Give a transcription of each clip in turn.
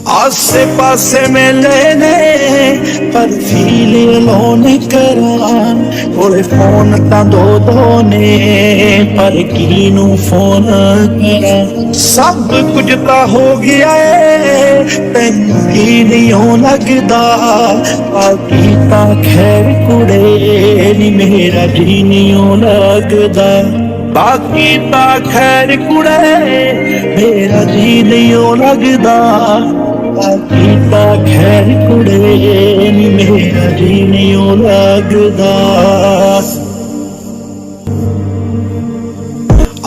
आसे पासे मिले ने पर फील अलोन करां कोले फोन तां दो ने पर किनू फोन करां सब कुछ तां हो गया है तैनू की नहीं लगदा बाकी तां खैर कुड़े नी मेरा जी नहीं लगदा बाकी तां खैर कुड़े मेरा जी नहीं लगदा बाकी तां खैर कुड़े नी मेरा जी नहीं लगदा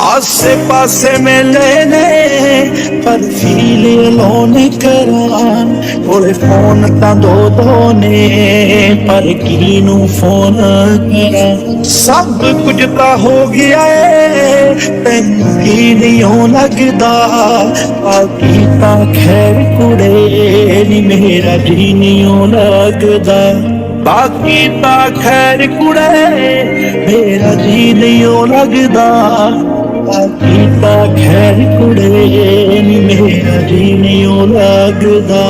आसे पासे मिले ने पर फील अलोन करां कोले फोन तां दो ने पर किनू फोन करां सब कुछ तां हो गया है तैनू की नहीं लगदा बाकी तां खैर कुड़े नी मेरा जी नहीं लगदा बाकी तां खैर कुड़े मेरा जी नहीं लगदा बाकी तां खैर कुड़े नी मेरा जी नहीं लगदा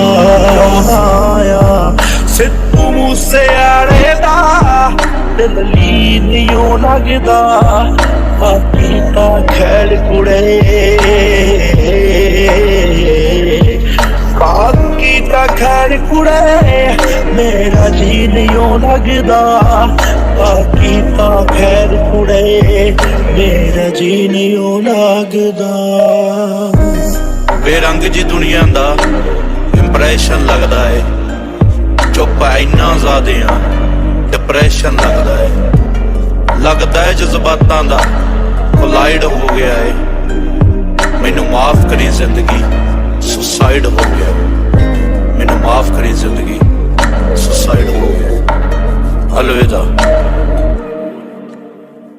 सिद्धू मूसेआले दा दिल नहीं लगदा बाकी तां खैर कुड़े बाकी तां खैर कुड़े मेरा जी नहीं लगदा बाकी तां खैर कुड़े मेरा जी नहीं लगदा बेरंग जी दुनिया दा इंप्रेशन लगदा है चुप इन्ना ज़्यादा डिप्रेशन लगदा है जज्बातां दा कोलाइड हो गया है मैनू माफ करी जिंदगी सुसाइड हो गया मैनू माफ करी जिंदगी सुसाइड हो गया अलविदा।